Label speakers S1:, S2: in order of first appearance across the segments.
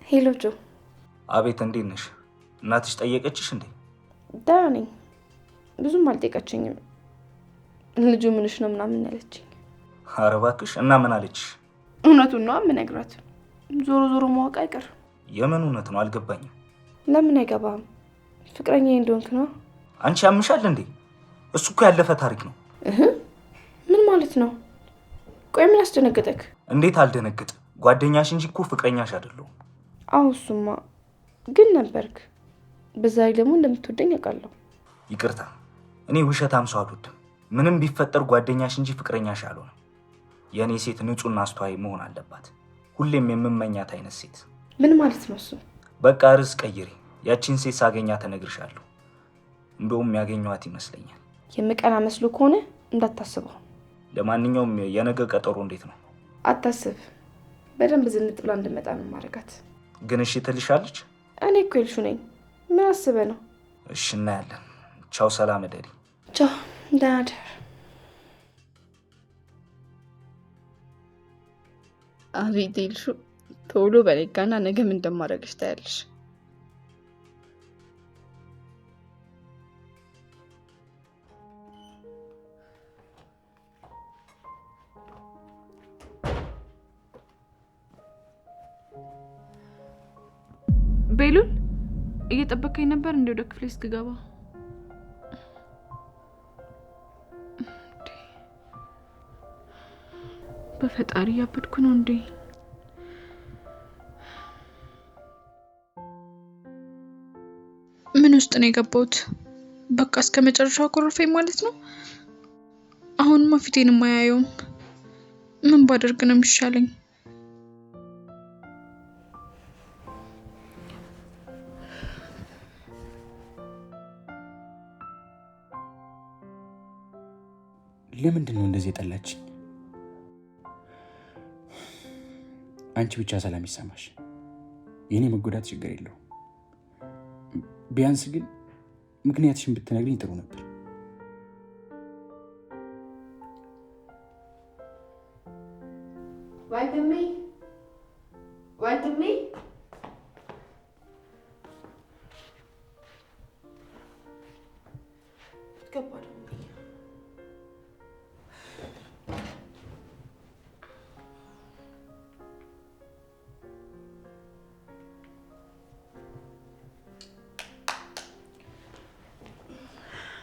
S1: ሄሎ ጆ።
S2: አቤት፣ እንዴት ነሽ? እናትሽ ጠየቀችሽ እንዴ?
S1: ደህና ነኝ። ብዙም አልጠየቀችኝም። ልጁ ምንሽ ነው ምናምን ያለችኝ።
S2: ኧረ እባክሽ። እና ምን አለችሽ?
S1: እውነቱን ነው የምነግራት። ዞሮ ዞሮ ማወቅ አይቀርም።
S2: የምን እውነት ነው? አልገባኝም።
S1: ለምን አይገባም? ፍቅረኛዬ እንደሆንክ ነው።
S2: አንቺ ያምሻል እንዴ? እሱ እኮ ያለፈ ታሪክ ነው።
S1: ምን ማለት ነው? ቆይ ምን አስደነገጠክ?
S2: እንዴት አልደነግጥ? ጓደኛሽ እንጂ እኮ ፍቅረኛሽ አይደለሁም።
S1: አዎ እሱማ ግን ነበርክ። በዛ ላይ ደግሞ እንደምትወደኝ አውቃለሁ።
S2: ይቅርታ፣ እኔ ውሸታም ሰው አልወድም። ምንም ቢፈጠር ጓደኛሽ እንጂ ፍቅረኛሽ አልሆነም። የእኔ ሴት ንጹህና አስተዋይ መሆን አለባት። ሁሌም የምመኛት አይነት ሴት።
S1: ምን ማለት ነው እሱ?
S2: በቃ ርዕስ ቀይሪ። ያቺን ሴት ሳገኛት እነግርሻለሁ። እንደውም ያገኘኋት ይመስለኛል።
S1: የምቀና መስሎ ከሆነ እንዳታስበው።
S2: ለማንኛውም የነገ ቀጠሮ እንዴት ነው?
S1: አታስብ። በደንብ ዝንጥ ብላ እንድመጣ ነው ማረጋት።
S2: ግን እሺ ትልሻለች?
S1: እኔ እኮ ይልሹ ነኝ። ምን አስበህ ነው?
S2: እሺ እናያለን። ቻው፣ ሰላም እደሪ።
S1: ቻው፣ ደህና እደር። አቤት ይልሹ፣ ቶሎ በለጋና ነገ ምን እንደማደርግሽ ታያለሽ።
S3: ቤሉል እየጠበቀኝ ነበር እንዴ? ወደ ክፍሌ እስክገባ በፈጣሪ ያበድኩ ነው እንዴ? ምን ውስጥ ነው የገባሁት? በቃ እስከ መጨረሻው ኮረፈኝ ማለት ነው። አሁንማ ፊቴን የማያየውም። ምን ባደርግ ነው የሚሻለኝ?
S4: ለምንድን ነው እንደዚህ የጠላችኝ? አንቺ ብቻ ሰላም ይሰማሽ። የኔ መጎዳት ችግር የለው። ቢያንስ ግን ምክንያትሽን ብትነግሪኝ ጥሩ ነበር።
S1: ወንድሜ ገባሁ።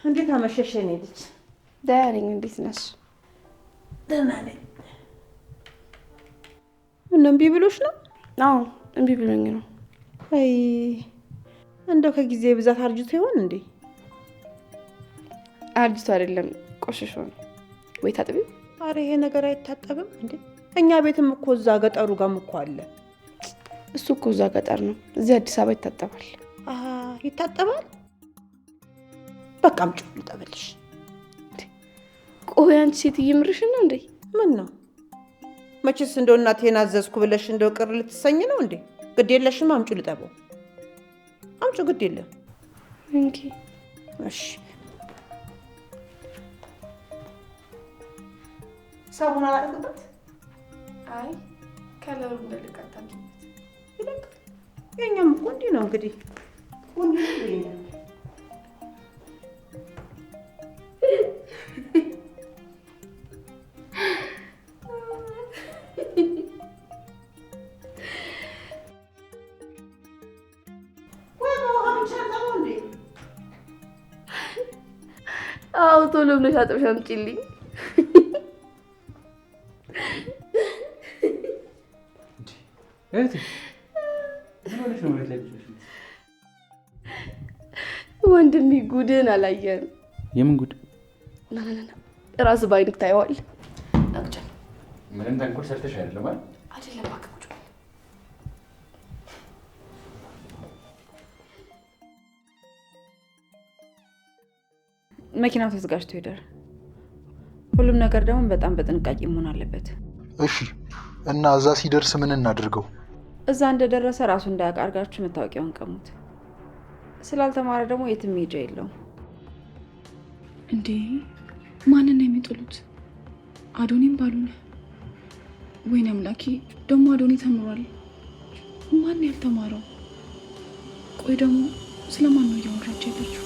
S5: እንዴት አመሸሽ የኔ ልጅ?
S1: ደህና ነኝ። እንዴት ነሽ?
S5: ደህና ነኝ። ምን እምቢ ብሎሽ ነው?
S1: አዎ እምቢ ብሎኝ ነው።
S5: አይ እንደው ከጊዜ ብዛት አርጅቶ ይሆን እንዴ?
S1: አርጅቶ አይደለም ቆሽሾ ነው። ወይ ታጥቢው?
S5: አረ ይሄ ነገር አይታጠብም እንዴ? እኛ ቤትም እኮ እዛ ገጠሩ ጋርም እኮ አለ።
S1: እሱ እኮ እዛ ገጠር ነው። እዚህ አዲስ አበባ ይታጠባል።
S5: ይታጠባል? በቃ አምጪ ልጠብልሽ።
S1: ቆይ አንቺ ሴት እየምርሽ ነው እንዴ?
S5: ምን ነው መቼስ እንደው እናቴን አዘዝኩ ብለሽ እንደው ቅር ልትሰኝ ነው እንዴ? ግድ የለሽም፣ አምጪ ልጠበው። አምጪ፣ ግድ የለም።
S1: እንኪ
S5: እሺ። ሳሙና አላደረግበት?
S1: አይ ከለሩ እንደልቀጣል
S5: ይለቅ። የኛም እኮ እንዲህ ነው እንግዲህ ሁሉ ይሄኛል።
S1: አዎ ቶሎ ብለሽ አጥብሽ አምጪልኝ። ወንድሜ ጉድን አላየን።
S4: የምን ጉድ?
S1: ና ራስ ባይንክ ታየዋል። አቅጨ
S4: ምንም ተንኮል ሰርተሽ አይደለም አይደል?
S1: አይደለም አቅጭ።
S6: መኪናው ተዘጋጅቶ ይደር። ሁሉም ነገር ደግሞ በጣም በጥንቃቄ መሆን አለበት።
S7: እሺ። እና እዛ ሲደርስ ምን እናድርገው?
S6: እዛ እንደደረሰ ራሱ እንዳያውቅ አድርጋችሁ መታወቂያውን ቀሙት። ስላልተማረ ደግሞ የትም ሄጃ የለውም።
S3: እንዴ ማንን ነው የሚጥሉት? አዶኒም ባሉነ። ወይኔ አምላኬ፣ ደግሞ አዶኒ ተምሯል። ማን ያልተማረው? ቆይ ደግሞ ስለማን ነው እያወራች ያለችው?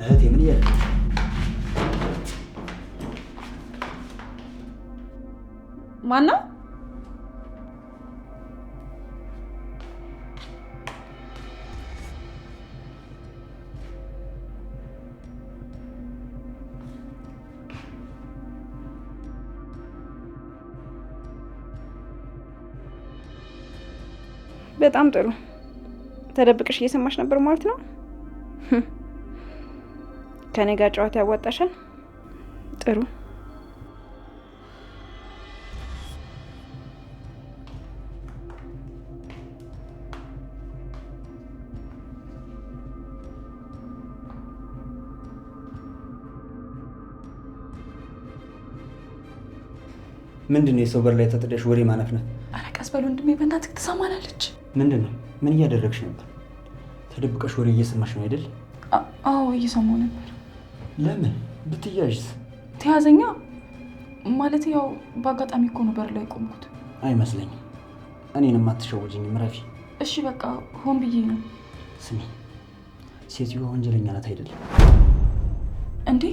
S8: እህቴ ምን እያለች?
S6: ማነው? በጣም ጥሩ። ተደብቀሽ እየሰማሽ ነበር ማለት ነው? ከኔ ጋር ጨዋታ ያዋጣሻል? ጥሩ።
S8: ምንድን ነው የሰው በር ላይ ተጥደሽ ወሬ ማነፍነፍ?
S3: ኧረ ቀስ በል ወንድሜ፣ በእናትህ ትሰማናለች።
S8: ምንድን ነው? ምን እያደረግሽ ነበር? ተደብቀሽ ወሬ እየሰማሽ ነው አይደል?
S3: አዎ እየሰማሁ ነበር።
S8: ለምን ብትያዥስ?
S3: ተያዘኛ ማለት ያው በአጋጣሚ እኮ ነው በር ላይ ቆምኩት።
S8: አይመስለኝም። እኔንም አትሸውጅኝም ረፊ።
S3: እሺ በቃ ሆን ብዬ ነው።
S8: ስሚ፣ ሴትዮዋ ወንጀለኛ ናት አይደል?
S3: እንዴ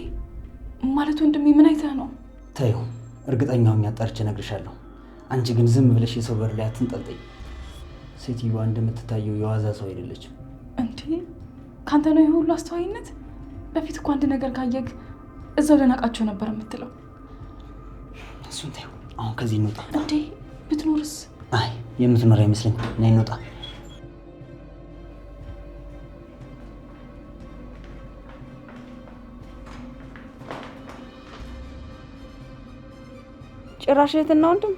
S3: ማለት ወንድሜ ምን አይተህ ነው?
S8: ተይው፣ እርግጠኛውን ያጣርቼ እነግርሻለሁ። አንቺ ግን ዝም ብለሽ የሰው በር ላይ አትንጠልጠይ። ሴትዮዋ እንደምትታየው የዋዛ ሰው አይደለችም።
S3: እንዴ ካንተ ነው ይሄ ሁሉ አስተዋይነት? በፊት እኮ አንድ ነገር ካየግ እዛው ደናቃቸው ነበር የምትለው።
S8: እሱን ተይው፣ አሁን ከዚህ እንውጣ።
S3: እንዴ ብትኖርስ?
S8: አይ የምትኖር አይመስለኝ። ነይ እንውጣ።
S6: ጭራሽ እህትና ወንድም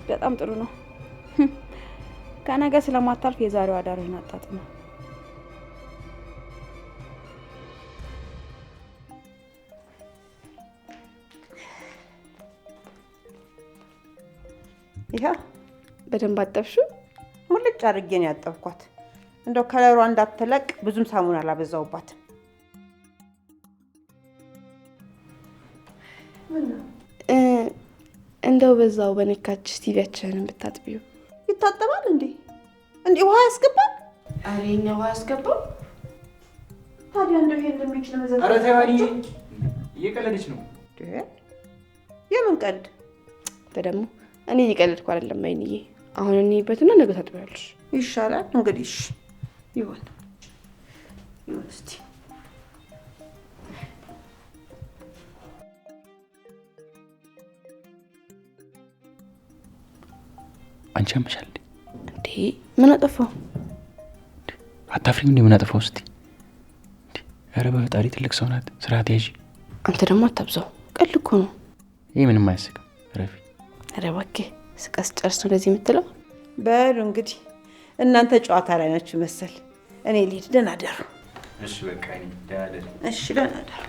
S6: በጣም ጥሩ ነው። ከነገ ስለማታልፍ የዛሬው አዳርህን አጣጥመው።
S5: ይሄ
S1: በደንብ አጠብሽው?
S5: ሙልጭ አድርጌ ነው ያጠብኳት። እንደው ከለሯ እንዳትለቅ ብዙም ሳሙና አላበዛውባትም።
S1: እንደው በዛው በነካች ቲቪያችንን ብታጥቢው
S5: ይታጠባል እንዴ? እንዴ ውሃ ያስገባል?
S1: ኧረ የእኛ ውሃ ያስገባው።
S5: ታዲያ እንደው ይሄን ለሚችል መዘዝ።
S4: ኧረ ተይ ዋንዬ፣ እየቀለደች ነው።
S5: የምን ቀልድ?
S1: ደግሞ እኔ እየቀለድኩ አይደለም አይንዬ። አሁን እንይበትና ነገ ታጥቢያለሽ
S5: ይሻላል እንግዲህ። እሺ ይሁን እስቲ።
S4: አንቺ አመሻል
S1: እንዴ? ምን አጠፋው?
S4: አታፍሪም እንዴ? ምን አጠፋው እስቲ? ኧረ በፈጣሪ ትልቅ ሰው ናት፣ ስርዓት ያዢ።
S1: አንተ ደግሞ አታብዛው፣ ቀልድ እኮ ነው።
S4: ይሄ ምንም አያስቅም ረፊ።
S1: ኧረ እባክህ ስቀስ ጨርስ ነው እንደዚህ የምትለው?
S5: በሉ እንግዲህ እናንተ ጨዋታ ላይ ናችሁ መሰል። እኔ ልሂድ። ደህና ደሩ።
S4: እሺ በቃ እኔ ደህና ደሩ።
S5: እሺ ደህና ደሩ።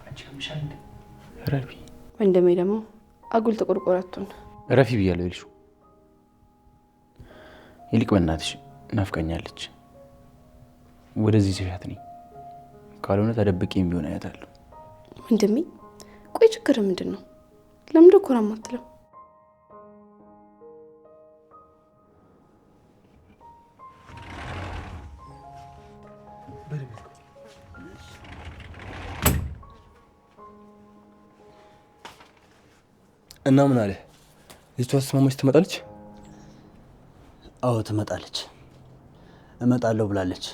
S4: አንቺ አመሻል እንዴ? ረፊ
S1: ወንድሜ ደግሞ አጉል ተቆርቆራቱን
S4: ረፊ ብያለሁ ይልሹ። ይልቅ በእናትሽ ናፍቀኛለች። ወደዚህ ሲሻት ነኝ፣ ካልሆነ ተደብቄም ቢሆን አያታለሁ።
S1: ወንድሜ ቆይ ችግር ምንድን ነው? ለምን ደኮራ ማትለው?
S9: እና ምን አለ? ልጅቷ አስማማች ትመጣለች?
S8: አዎ ትመጣለች። እመጣለሁ ብላለች።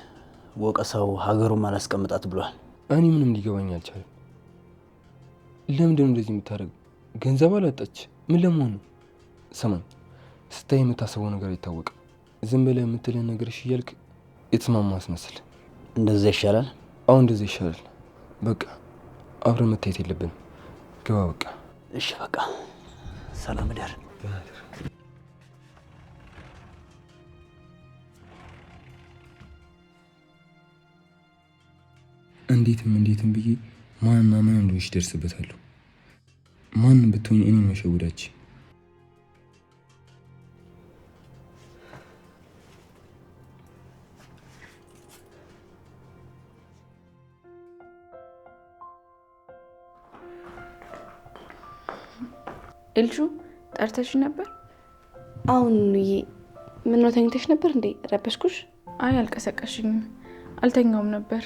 S8: ወቀሰው ሀገሩም አላስቀምጣት ብሏል።
S9: እኔ ምንም ሊገባኝ አልቻለም። ለምንድን ነው እንደዚህ የምታደርገው? ገንዘብ አላጣች? ምን ለመሆኑ? ሰማኝ፣ ስታይ የምታስበው ነገር አይታወቅም። ዝም ብለህ የምትለን ነገር እሺ እያልክ የተስማማ አስመስል።
S8: እንደዛ ይሻላል።
S9: አሁን እንደዛ ይሻላል። በቃ አብረን መታየት የለብንም። ግባ በቃ።
S8: እሺ በቃ ሰላም እደር።
S9: እንዴትም ብዬ ማንና ማን እንደሆንሽ ደርስበታለሁ። ማንም ብትሆኝ እኔን መሸወዳች።
S1: ኤልሹ ጠርተሽ ነበር? አሁን ምን ነው ተኝተሽ ነበር እንዴ? ረበሽኩሽ?
S3: አይ አልቀሰቀሽኝም፣ አልተኛውም ነበር።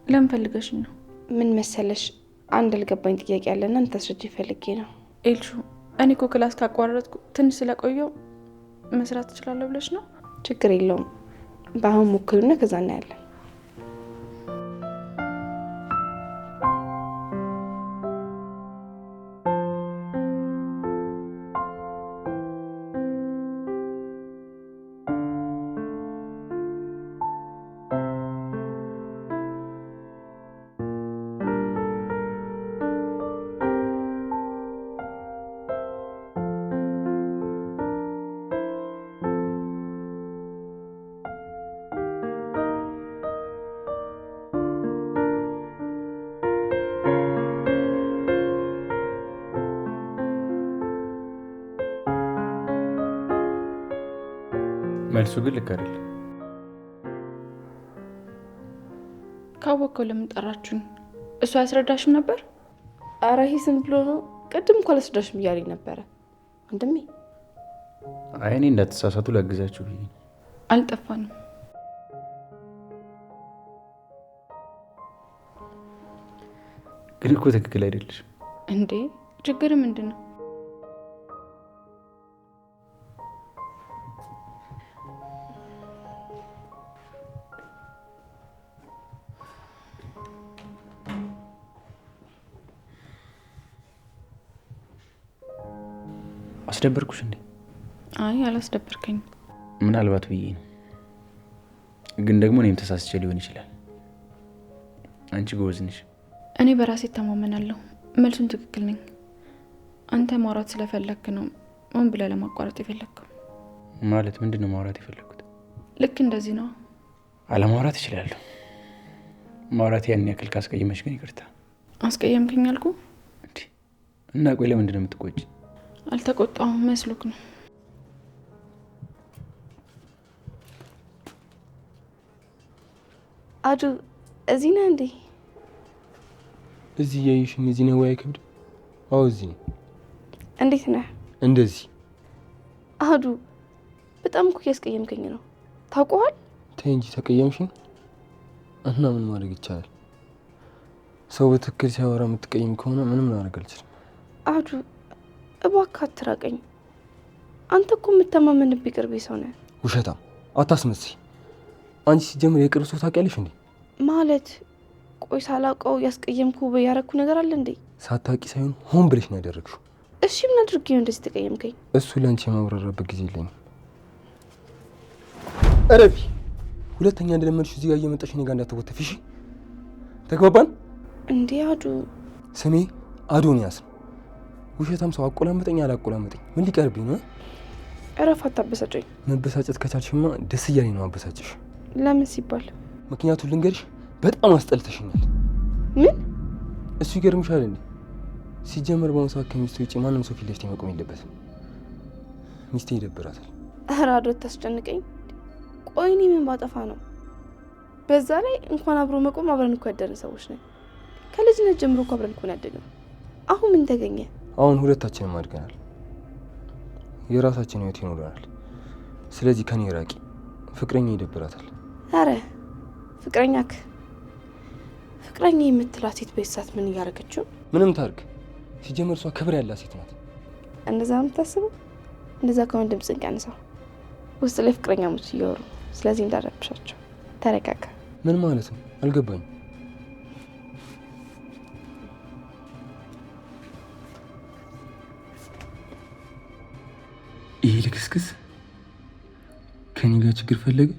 S3: ለምን ፈልገሽኝ ነው?
S1: ምን መሰለሽ አንድ ልገባኝ ጥያቄ አለና እንታስረጂ ፈልጌ ነው።
S3: ኤልሹ እኔ እኮ ክላስ ካቋረጥኩ ትንሽ ስለቆየው መስራት እችላለሁ ብለሽ ነው?
S1: ችግር የለውም። በአሁን ሞክሩና ከዛ እናያለን።
S4: መልሱ ግን ልክ አይደል?
S3: ካወቀው ለምን ጠራችሁኝ? እሱ አያስረዳሽም ነበር?
S1: ኧረ ይሄ ዝም ብሎ ነው። ቅድም እኮ አላስረዳሽም እያለኝ ነበረ ወንድሜ።
S4: አይ እኔ እንዳትሳሳቱ ላግዛችሁ ብዬ።
S3: አልጠፋንም።
S4: ግን እኮ ትክክል አይደለሽም።
S3: እንዴ ችግር ምንድን ነው?
S4: አስደበርኩሽ እንዴ?
S3: አይ አላስደበርከኝም።
S4: ምናልባት ብዬ ነው። ግን ደግሞ እኔም ተሳስቼ ሊሆን ይችላል። አንቺ ጎበዝ ነሽ።
S3: እኔ በራሴ እተማመናለሁ። መልሱን ትክክል ነኝ። አንተ ማውራት ስለፈለክ ነው ምን ብለህ ለማቋረጥ የፈለከው?
S4: ማለት ምንድነው ማውራት የፈለኩት?
S3: ልክ እንደዚህ ነው።
S4: አለማውራት እችላለሁ። ማውራት ያን ያክል ካስቀየመሽ ግን ይቅርታ።
S3: አስቀየምከኝ አልኩ
S4: እና ቆይ ለምንድነው የምትቆጪ?
S3: አልተቆጣሁም መስሎክ ነው።
S1: አዱ እዚህ ነህ እንዴ?
S9: እዚህ ያይሽኝ እዚህ ነው ወይ? አይከብድ? አዎ እዚህ ነው።
S1: እንዴት ነህ?
S9: እንደዚህ
S1: አዱ በጣም እኮ ያስቀየምከኝ ነው ታውቀዋል?
S9: ተይ እንጂ ተቀየምሽኝ እና ምን ማድረግ ይቻላል? ሰው በትክክል ሲያወራ የምትቀየም ከሆነ ምንም ማድረግ አልችልም።
S1: አዱ እባክህ አትራቀኝ። አንተ እኮ የምተማመንብህ ቅርቤ ሰው ነህ።
S9: ውሸታም አታስመስይ። አንቺ ሲጀምር የቅርብ ሰው ታውቂያለሽ እንዴ?
S1: ማለት ቆይ ሳላውቀው ያስቀየምኩ ያረኩ ነገር አለ እንዴ?
S9: ሳታውቂ ሳይሆን ሆን ብለሽ ነው ያደረግሽው።
S1: እሺ ምን አድርጌ ነው እንደዚህ ተቀየምከኝ?
S9: እሱ ለአንቺ የማብራራበት ጊዜ የለኝም። እረፊ። ሁለተኛ እንደለመድሽ እዚህ ጋር እየመጣሽ እኔ ጋር እንዳትወተፊ እሺ? ተግባባን
S1: እንዴ? አዱ
S9: ስሜ አዶንያስ ነው። ውሸታም ሰው አቆላመጠኝ አላቆላመጠኝ ምን ሊቀርብኝ ነው?
S1: እረፍ፣ አታበሳጨኝ።
S9: መበሳጨት ከቻልሽማ ደስ እያለኝ ነው አበሳጨሽ።
S1: ለምን ሲባል?
S9: ምክንያቱም ልንገርሽ፣ በጣም አስጠልተሽኛል።
S1: ምን?
S9: እሱ ይገርምሻል እንዴ? ሲጀመር በአሁኑ ሰዓት ከሚስቱ ውጭ ማንም ሰው ፊት ለፊት መቆም የለበትም። ሚስቴ ይደብራታል።
S1: ኧረ አዶ ታስጨንቀኝ። ቆይ እኔ ምን ባጠፋ ነው? በዛ ላይ እንኳን አብሮ መቆም አብረን እኮ ያደረን ሰዎች ነን። ከልጅነት ጀምሮ እኮ አብረን እኮ ያደግነው። አሁን ምን ተገኘ?
S9: አሁን ሁለታችንም አድገናል። የራሳችን ህይወት ይኖረናል። ስለዚህ ከኔ ራቂ። ፍቅረኛ ይደብራታል።
S1: አረ ፍቅረኛ የምትላት ሴት በሳት ምን እያደረገችው?
S9: ምንም ታርግ። ሲጀመር እሷ ክብር ያላት ሴት ናት።
S1: እንደዛ ነው የምታስበው? እንደዛ ከሆነ ድምፅን ቀንሰው። ውስጥ ላይ ፍቅረኛሞች እያወሩ፣ ስለዚህ እንዳረብሻቸው። ተረጋጋ።
S9: ምን ማለት ነው? አልገባኝም። ይሄ ልክስክስ ከኔ ጋር ችግር ፈለገ።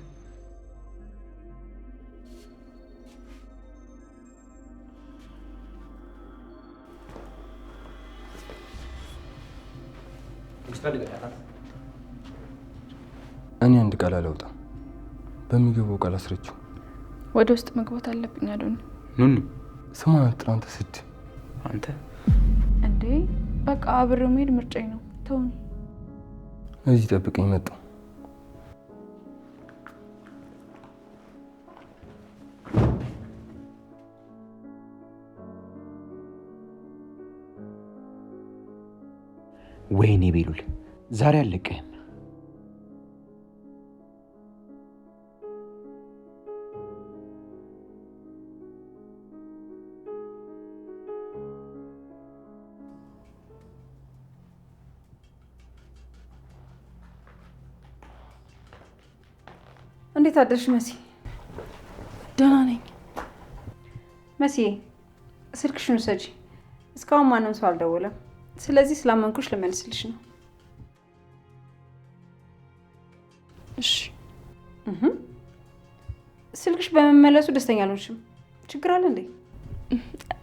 S9: እኔ አንድ ቃል አላውጣም። በሚገባው ቃል አስረችው።
S3: ወደ ውስጥ መግባት አለብኝ። አዶኒ
S9: ኑኑ ስማ፣ አንተ ስድ
S4: አንተ
S3: እንዴ በቃ አብሬው መሄድ ምርጫዬ ነው። ተውኝ።
S9: እዚህ ጠብቀኝ፣ መጣሁ።
S4: ወይኔ ቤሉል ዛሬ አለቀህም።
S6: እንዴት አደርሽ መሲ?
S1: ደህና ነኝ
S6: መሲ። ስልክሽን ውሰጂ። እስካሁን ማንም ሰው አልደወለም። ስለዚህ ስላመንኩሽ ልመልስልሽ ነው።
S1: እሺ።
S6: ስልክሽ በመመለሱ ደስተኛ አልሆንሽም? ችግር አለ እንዴ?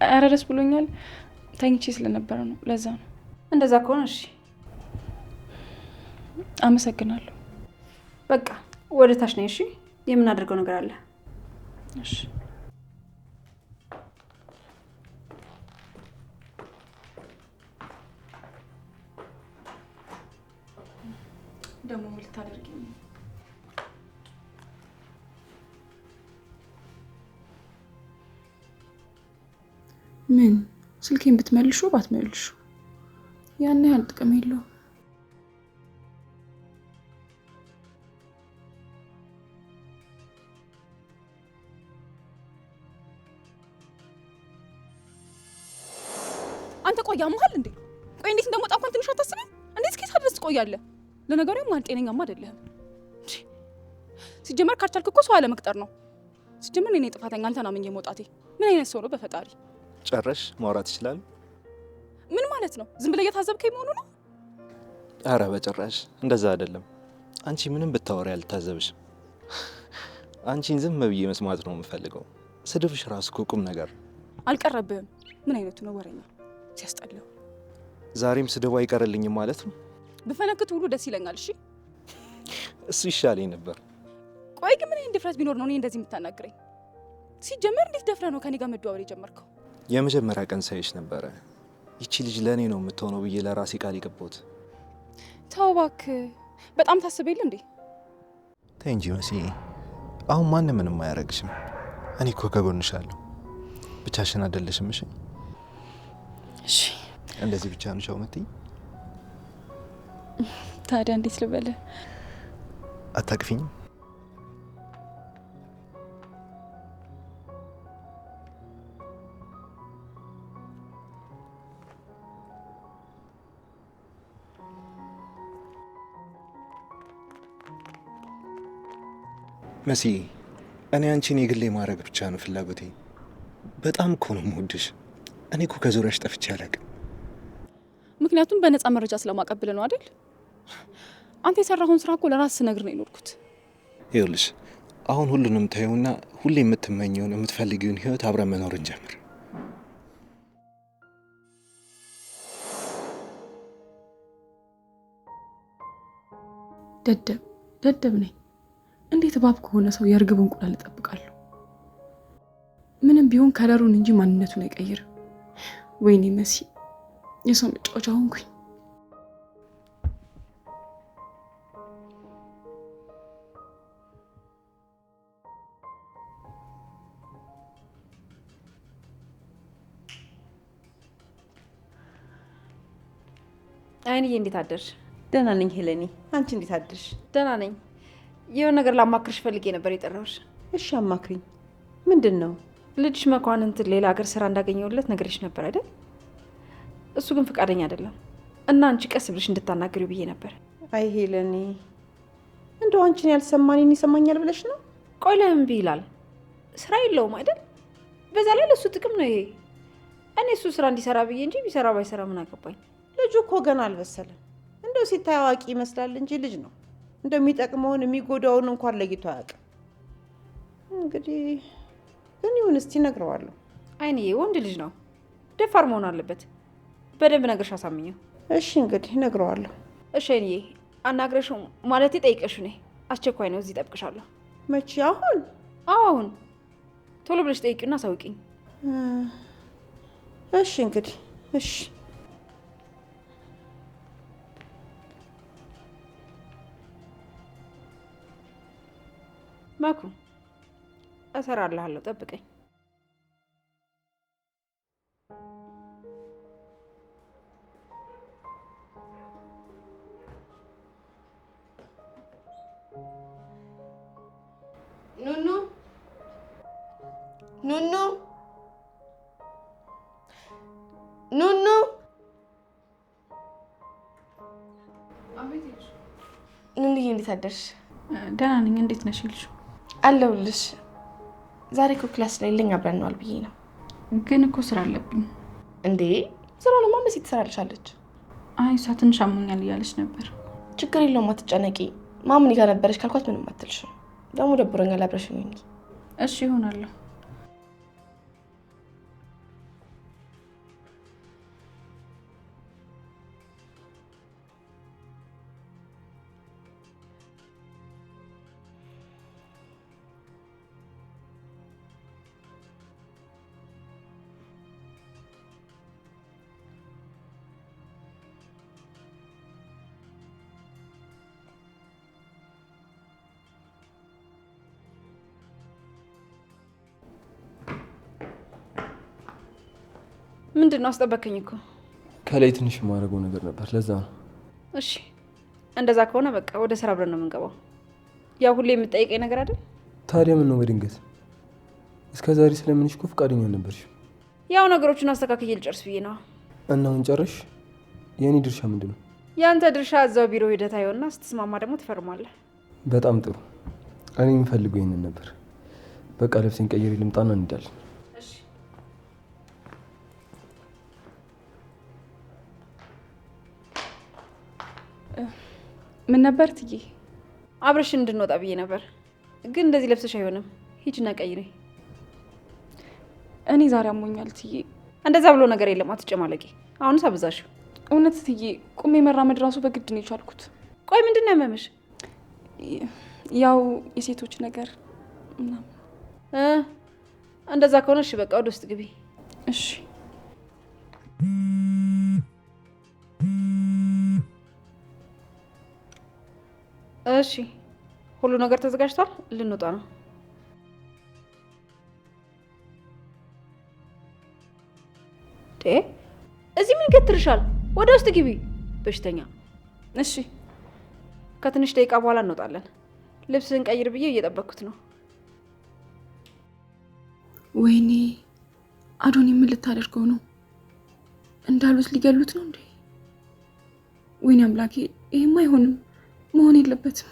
S1: ኧረ ደስ ብሎኛል። ተኝቼ ስለነበረ ነው፣ ለዛ ነው።
S6: እንደዛ ከሆነ እሺ፣
S1: አመሰግናለሁ።
S6: በቃ ወደ ታች ነኝ። እሺ፣ የምናደርገው ነገር አለ።
S1: እሺ። ደግሞ ምን ልታደርጊ ነው? ምን ስልኬን ብትመልሹ ባትመልሹ ያን ያህል ጥቅም የለውም።
S10: አንተ ቆይ ያመሃል እንዴ? ቆይ እንዴት እንደመጣ እንኳን ትንሽ አታስብም? እንዴት እስከ ድረስ ትቆያለህ? ለነገሩ ማን ጤነኛማ አይደለህም። ሲጀመር ካልቻልክ እኮ ሰው አለመቅጠር ነው። ሲጀመር እኔ ጥፋተኛ አንተን አምኜ መውጣቴ ምን አይነት ሰው ነው በፈጣሪ።
S11: ጨረሽ ማውራት ይችላል?
S10: ምን ማለት ነው? ዝም ብለህ እየታዘብከኝ መሆኑ ነው?
S11: አረ በጭራሽ እንደዛ አይደለም። አንቺ ምንም ብታወሪ አልታዘብሽም። አንቺን ዝም ብዬ መስማት ነው የምፈልገው። ስድብሽ ራሱ እኮ ቁም ነገር
S10: አልቀረብህም። ምን አይነቱ ነው ወሬኛ ሲያስጠላው።
S11: ዛሬም ስድቡ አይቀርልኝም ማለት ነው?
S10: ብፈነክት ሁሉ ደስ ይለኛል። እሺ
S11: እሱ ይሻለኝ ነበር።
S10: ቆይ ግን ምን አይነት ድፍረት ቢኖር ነው እኔ እንደዚህ የምታናግረኝ? ሲጀመር እንዴት ደፍረህ ነው ከኔ ጋር መደዋወል የጀመርከው?
S11: የመጀመሪያ ቀን ሳይሽ ነበረ ይቺ ልጅ ለእኔ ነው የምትሆነው ብዬ ለራሴ ቃል የገባሁት።
S10: ተው እባክህ፣ በጣም ታስበይል እንዴ?
S11: ተይ እንጂ መሲ፣ አሁን ማንም ምንም አያደርግሽም። እኔ እኮ ከጎንሻለሁ። ብቻሽን አይደለሽም። እሺ
S10: እሺ።
S11: እንደዚህ ብቻ ነው ቻው የምትይኝ?
S10: ታዲያ እንዴት ልበልህ?
S11: አታቅፊኝም? መሲ፣ እኔ አንቺን የግሌ ማድረግ ብቻ ነው ፍላጎቴ። በጣም እኮ ነው የምወድሽ። እኔ እኮ ከዙሪያሽ ጠፍቼ አላውቅም።
S10: ምክንያቱም በነፃ መረጃ ስለማቀብል ነው አይደል? አንተ የሰራኸውን ስራ እኮ ለራስ ስነግር ነው የኖርኩት።
S11: ይኸውልሽ አሁን ሁሉንም ታዩና ሁሌ የምትመኘውን የምትፈልጊውን ህይወት አብረን መኖር እንጀምር።
S1: ደደብ ነኝ። እንዴት እባብ ከሆነ ሰው የእርግብ እንቁላል እጠብቃለሁ? ምንም ቢሆን ከለሩን እንጂ ማንነቱን አይቀይርም። ወይኔ መሲ፣ የሰው መጫወቻ ሆንኩኝ።
S6: አይንዬ እንዴት አደርሽ?
S5: ደህና ነኝ ሄለኒ። አንቺ እንዴት አደርሽ?
S6: ደህና ነኝ። የሆነ ነገር ላማክርሽ ፈልጌ ነበር የጠራሁሽ።
S5: እሺ አማክሪኝ። ምንድን ነው?
S6: ልጅሽ መኳንንት ሌላ ሀገር ስራ እንዳገኘውለት ነገርሽ ነበር አይደል? እሱ ግን ፈቃደኛ አይደለም እና አንቺ ቀስ ብለሽ እንድታናግሪው ብዬ ነበር።
S5: አይ ሄለኒ፣ እንደው አንቺን ያልሰማኝ ይሰማኛል ብለሽ ነው?
S6: ቆይ ለምን እምቢ ይላል? ስራ የለውም አይደል? በዛ ላይ ለሱ ጥቅም ነው ይሄ። እኔ እሱ ስራ እንዲሰራ ብዬ እንጂ ቢሰራ ባይሰራ ምን አገባኝ?
S5: ልጁ እኮ ገና አልበሰለም። እንደው ሲታይ አዋቂ ይመስላል እንጂ ልጅ ነው። እንደሚጠቅመውን የሚጎዳውን እንኳን ለይቶ አያውቅም። እንግዲህ ግን ይሁን፣ እስቲ እነግረዋለሁ።
S6: አይንዬ ወንድ ልጅ ነው፣ ደፋር መሆን አለበት። በደንብ ነገርሽ አሳምኘው።
S5: እሺ እንግዲህ እነግረዋለሁ።
S6: እሺ አይንዬ፣ አናግረሽው ማለት ጠይቀሽ ነይ። አስቸኳይ ነው፣ እዚህ እጠብቅሻለሁ።
S5: መቼ? አሁን?
S6: አዎ አሁን። ቶሎ ብለሽ ጠይቂውና አሳውቂኝ።
S5: እሺ እንግዲህ እሺ።
S6: መኩ፣ እሰራልሃለሁ፣ ጠብቀኝ።
S12: ኑኑ ኑኑ ኑኑዬ፣ እንዴት አደርሽ?
S3: ደህና ነኝ። እንዴት ነሽ ልጅ?
S12: አለሁልሽ። ዛሬ እኮ ክላስ ላይ ልኝ አብረን ነዋል ብዬ ነው።
S3: ግን እኮ ስራ አለብኝ።
S12: እንዴ ስራውንማ መሲ ትሰራልሻለች።
S3: አይ እሷ ትንሽ አሞኛል እያለች ነበር።
S12: ችግር የለውም አትጨነቂ። ማሙኒ ጋር ነበረች ካልኳት ምንም አትልሽም። ደግሞ ደብሮኛል አብረሽኝ እንጂ።
S3: እሺ ይሆናለሁ።
S6: ምንድን ነው? አስጠበከኝ እኮ።
S9: ከላይ ትንሽ የማደርገው ነገር ነበር፣ ለዛ ነው።
S6: እሺ እንደዛ ከሆነ በቃ ወደ ስራ አብረን ነው የምንገባው። ያው ሁሌ የምትጠይቀኝ ነገር አይደል?
S9: ታዲያ ምን ነው በድንገት? እስከ ዛሬ ስለምንሽ እኮ ፈቃደኛ ነበርሽ።
S6: ያው ነገሮችን አስተካክዬ ልጨርስ ብዬ ነው።
S9: እና አሁን ጨረሽ? የእኔ ድርሻ ምንድን ነው?
S6: የአንተ ድርሻ እዛው ቢሮ ሂደት አይሆንና ስትስማማ ደግሞ ትፈርማለህ።
S9: በጣም ጥሩ። እኔ የምፈልገው ይሄንን ነበር። በቃ ልብሴን ቀይሬ ልምጣና እንሄዳለን።
S10: ምን ነበር ትዬ?
S6: አብረሽን እንድንወጣ ብዬ ነበር፣ ግን እንደዚህ ለብሰሽ አይሆንም። ሂጂና ቀይሬ።
S10: እኔ ዛሬ አሞኛል ትዬ።
S6: እንደዛ ብሎ ነገር የለም፣ አትጨማለቂ። አሁንስ አብዛሽው።
S10: እውነት ትዬ፣ ቁሜ መራመድ ራሱ በግድ ነው የቻልኩት።
S6: ቆይ ምንድን ነው ያመመሽ?
S10: ያው የሴቶች ነገር ምናምን።
S6: እንደዛ ከሆነ እሺ በቃ ወደ ውስጥ ግቢ።
S10: እሺ
S6: እሺ፣ ሁሉ ነገር ተዘጋጅቷል። ልንወጣ ነው። እዚህ ምን ይገትርሻል? ወደ ውስጥ ግቢ በሽተኛ።
S10: እሺ፣
S6: ከትንሽ ደቂቃ በኋላ እንወጣለን። ልብስን ቀይር ብዬ እየጠበቅኩት ነው።
S1: ወይኔ አዶኒ ምን ልታደርገው ነው? እንዳሉት ሊገሉት ነው እንዴ? ወይኔ አምላኬ፣ ይሄማ አይሆንም፣ መሆን የለበትም።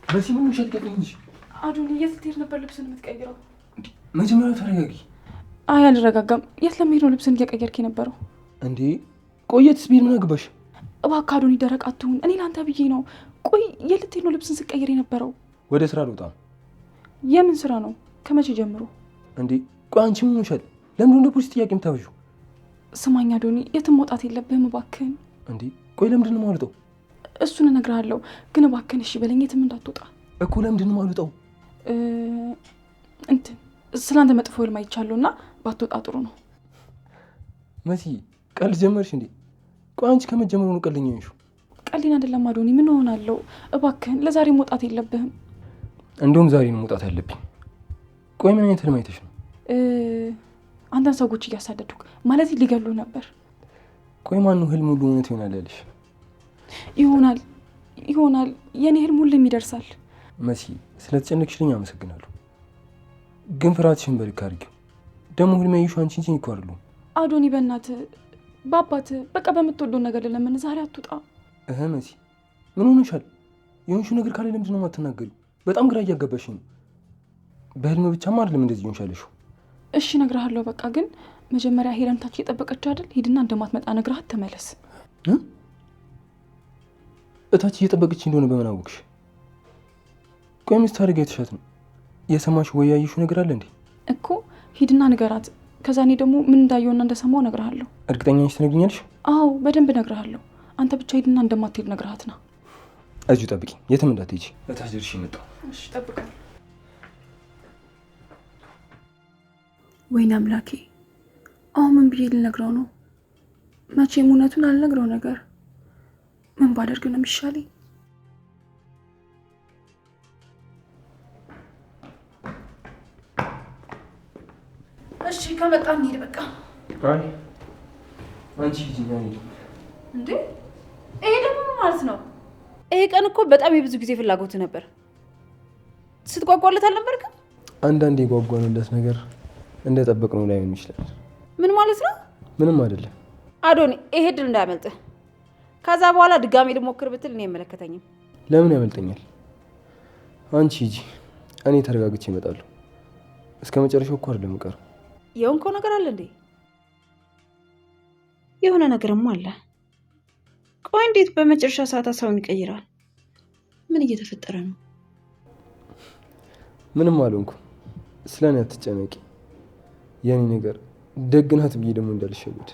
S9: በዚህ ምን ውሸት ገጥኝ?
S10: አዶኒ የት ልትሄድ ነበር ልብስን የምትቀይረው?
S9: መጀመሪያ ተረጋጊ።
S10: አይ አልረጋጋም። የት ለመሄድ ነው ልብስን እየቀየርክ የነበረው?
S9: እንዴ ቆየትስ ቢል ምን አገባሽ?
S10: እባክህ አዶኒ ደረቅ አትሁን። እኔ ለአንተ ብዬ ነው። ቆይ የት ልትሄድ ነው ልብስን ስቀይር የነበረው?
S9: ወደ ስራ ልወጣ።
S10: የምን ስራ ነው? ከመቼ ጀምሮ?
S9: እንዴ ቆይ አንቺ ምን ውሸት? ለምን እንደ ፖሊስ ጥያቄ የምታበዡ?
S10: ስማኝ አዶኒ፣ የትም መውጣት የለብህም እባክህን።
S9: እንዴ ቆይ ለምንድን ነው የማልወጣው?
S10: እሱን እነግርሃለሁ፣ ግን እባክህን እሺ በለኝ። የትም እንዳትወጣ
S9: እኮ። ለምንድን ነው የማልወጣው?
S10: እንትን ስላንተ መጥፎ ህልም አይቻለሁ እና ባትወጣ ጥሩ ነው።
S9: መሲ ቀልድ ጀመርሽ እንዴ? ቆይ አንቺ ከመጀመሩ ነው ቀልደኛ ነሽ?
S10: ቀልዴን አይደለም አዶኒ፣ ምን እሆናለሁ? እባክህን ለዛሬ መውጣት የለብህም።
S9: እንደውም ዛሬ ነው መውጣት ያለብኝ። ቆይ ምን አይነት ህልም አይተሽ ነው?
S10: አንተን ሰዎች እያሳደዱክ ማለት ሊገሉ ነበር።
S9: ቆይ ማን ነው ህልም ሁሉ እውነት ይሆናል ያለሽ?
S10: ይሆናል የኔ ህልም ሁሉም ይደርሳል።
S9: መሲ ስለተጨነቅሽልኝ አመሰግናለሁ፣ ግን ፍርሃትሽን በልክ አድርጊው። ደግሞ ህልም ያየሽው አንቺ እንጂ እኮ አይደሉም።
S10: አዶኒ በእናትህ በአባትህ በቃ በምትወደው ነገር ለምን ዛሬ አትውጣ?
S9: መሲ ምን ሆነሻል? የሆንሽው ነገር ካለ ለምንድን ነው የማትናገሪው? በጣም ግራ እያጋባሽኝ ነው። በህልም ብቻማ አይደለም እንደዚህ ሆንሻለሽው።
S10: እሺ እነግርሃለሁ። በቃ ግን መጀመሪያ ሄለን ታች እየጠበቀች አይደል? ሂድና እንደማትመጣ ነግረሃት ተመለስ።
S9: እታች እየጠበቀች እንደሆነ በምን አወቅሽ? ቆይ ምን ስታደርጊ አይተሻት ነው? የሰማሽ ወይ ያየሽው ነገር አለ እንዴ?
S10: እኮ ሂድና ንገራት። ከዛ እኔ ደግሞ ምን እንዳየውና እንደሰማው እነግርሃለሁ።
S9: እርግጠኛ ነሽ ትነግሪኛለሽ?
S10: አዎ በደንብ እነግርሃለሁ። አንተ ብቻ ሂድና እንደማትሄድ ነግረሃት ና።
S9: እዚሁ ጠብቂኝ፣ የትም እንዳትሄጂ። እታች ደርሼ መጣሁ።
S10: እሺ ጠብቃለሁ።
S1: ወይኔ አምላኬ፣ አሁን ምን ብዬ ልነግረው ነው? መቼም እውነቱን አልነግረው ነገር ምን ባደርግ ነው የሚሻለኝ?
S6: እሺ ከመጣ እንሂድ በቃ።
S9: አይ አንቺ ልጅ ነኝ
S6: እንዴ? ይሄ ደግሞ ምን ማለት ነው? ይሄ ቀን እኮ በጣም የብዙ ጊዜ ፍላጎት ነበር። ስትጓጓለት አልነበርክም?
S9: አንዳንዴ የጓጓንለት ነገር እንደጠበቅነው ላይሆን ይችላል።
S6: ምን ማለት ነው?
S9: ምንም አይደለም
S6: አዶኒ፣ ይሄ ድል እንዳያመልጥህ። ከዛ በኋላ ድጋሜ ልሞክር ብትል እኔ አይመለከተኝም።
S9: ለምን ያመልጠኛል? አንቺ ሂጂ፣ እኔ ተረጋግቼ እመጣለሁ። እስከ መጨረሻው እኮ አይደለም የምቀረው።
S6: የሆንከው ነገር አለ እንዴ? የሆነ ነገርም አለ። ቆይ እንዴት በመጨረሻ ሰዓት ሀሳቡን ይቀይራል? ምን እየተፈጠረ ነው?
S9: ምንም አልሆንኩም። ስለኔ አትጨነቂ። የኔ ነገር ደግናት ብዬ ደግሞ እንዳልሸወድ።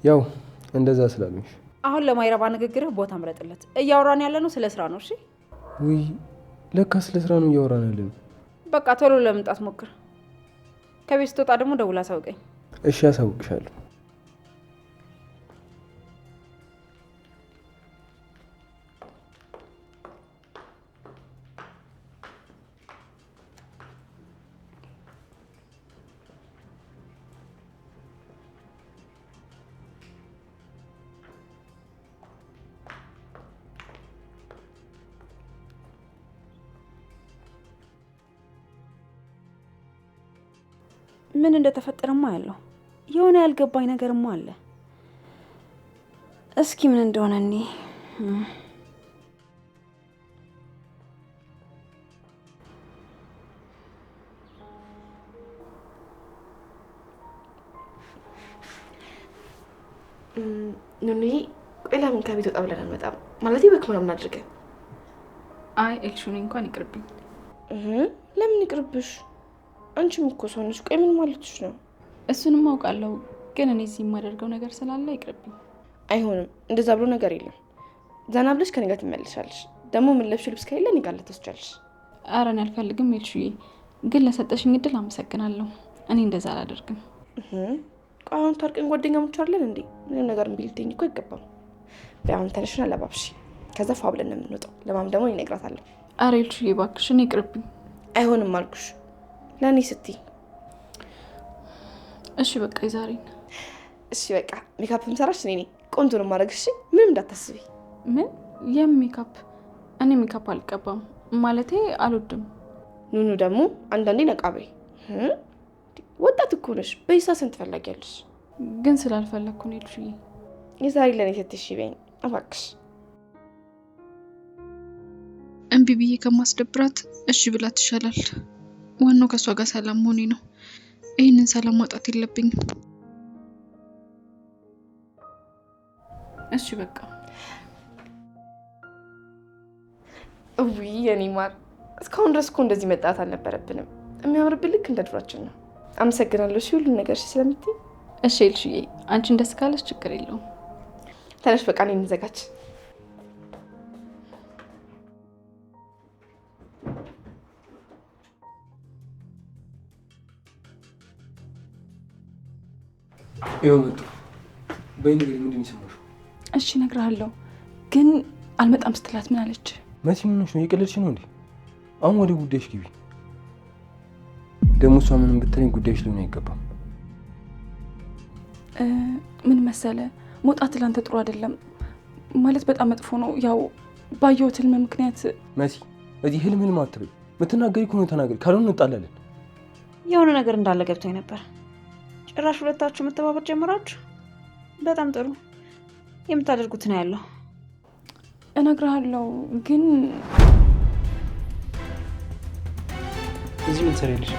S9: ያው እንደዛ ስላልሆንሽ
S6: አሁን ለማይረባ ንግግርህ ቦታ ምረጥለት። እያወራን ያለ ነው ስለ ስራ ነው። እሺ?
S9: ውይ ለካ ስለ ስራ ነው እያወራን ያለ ነው።
S6: በቃ ቶሎ ለመምጣት ሞክር። ከቤት ስትወጣ ደግሞ ደውላ አሳውቀኝ።
S9: እሺ፣ አሳውቅሻለሁ።
S6: ምን እንደተፈጠረማ ያለው የሆነ ያልገባኝ ነገርማ አለ። እስኪ ምን እንደሆነ እኔ
S12: ኑኒ፣ ቆይ ለምን ከቤት ወጣ ብለን አንመጣም? ማለት ወክ ምናምን አድርገን።
S10: አይ ኤልሹኒ እንኳን ይቅርብኝ።
S12: ለምን ይቅርብሽ? አንቺም እኮ ሰው ነሽ። ቆይ ምን ማለትሽ ነው?
S10: እሱንም አውቃለሁ፣ ግን እኔ እዚህ የማደርገው ነገር ስላለ ይቅርብኝ።
S12: አይሆንም፣ እንደዛ ብሎ ነገር የለም። ዘና ብለሽ ከኔ ጋር ትመለሻለሽ። ደግሞ ምን ለብሽ ልብስ ከሌለ እኔ ጋር ልትወስጃለሽ።
S10: ኧረ እኔ አልፈልግም ኤልሹዬ፣ ግን ለሰጠሽኝ እድል አመሰግናለሁ። እኔ እንደዛ አላደርግም።
S12: ቆይ አሁን ታርቀን ጓደኛሞች አይደለን እንዴ? ምንም ነገር እምቢ ልትይኝ እኮ አይገባም። በአሁን ተነሽና ለባብሽ፣ ከዛ ፋ ብለን ነው የምንወጣው። ለማም ደግሞ እነግራታለሁ።
S10: ኧረ ኤልሹዬ እባክሽ፣ እኔ ይቅርብኝ።
S12: አይሆንም አልኩሽ፣ ለእኔ ስትይ።
S10: እሺ በቃ የዛሬን።
S12: እሺ በቃ ሜካፕ ምሰራሽ እኔ ነኝ። ቆንጆ ነው የማደርግሽ፣ ምንም እንዳታስቢ።
S10: ምን የሜካፕ? እኔ ሜካፕ አልቀባም፣ ማለቴ አልወድም።
S12: ኑኑ ደግሞ አንዳንዴ ነቃ በይ። ወጣት እኮ ነሽ፣ በይሳ ስንት ትፈላጊያለሽ?
S10: ግን ስላልፈለግኩ ነው ኤልሹዬ።
S12: የዛሬ ለእኔ ስትሽ በይኝ እባክሽ።
S3: እምቢ ብዬ ከማስደብራት እሺ ብላት ይሻላል። ዋናው ከሷ ጋር ሰላም መሆኔ ነው። ይህንን ሰላም ማጣት የለብኝም።
S10: እሺ በቃ።
S12: ውይ የኔ ማር፣ እስካሁን ድረስ እኮ እንደዚህ መጣት አልነበረብንም። የሚያምርብን ልክ እንደ ድሯችን ነው። አመሰግናለሁ እሺ፣ ሁሉን ነገር ስለምትይ።
S10: እሺ ኤልሹዬ፣ አንቺን ደስ ካለሽ ችግር የለውም።
S12: ተነሽ በቃ እኔ እንዘጋጅ።
S9: ይኸው መጡ። በይ ንገሪኝ፣ ምንድን ነው የሰማሽው?
S10: እሺ እነግርሃለሁ፣ ግን አልመጣም ስትላት ምን አለች?
S9: መሲ ምን ሆነሽ ነው? እየቀለድሽ ነው እንዴ? አሁን ወደ ጉዳይሽ ግቢ። ደግሞ እሷ ምንም ብትለኝ ጉዳይሽ ሊሆን አይገባም።
S10: ምን መሰለ፣ መውጣት ላንተ ጥሩ አይደለም ማለት በጣም መጥፎ ነው። ያው ባየሁት ህልም ምክንያት።
S9: መሲ እዚህ ህልም ህልም አትበይ። የምትናገሪ ከሆነ ተናገሪ፣ ካልሆነ እንጣላለን።
S6: የሆነ ነገር እንዳለ ገብቶኝ ነበር። ጭራሽ ሁለታችሁ መተባበር ጀምራችሁ። በጣም ጥሩ። የምታደርጉት ነው ያለው።
S10: እነግርሃለሁ፣ ግን
S4: እዚህ ምን ትሰሪያለሽ?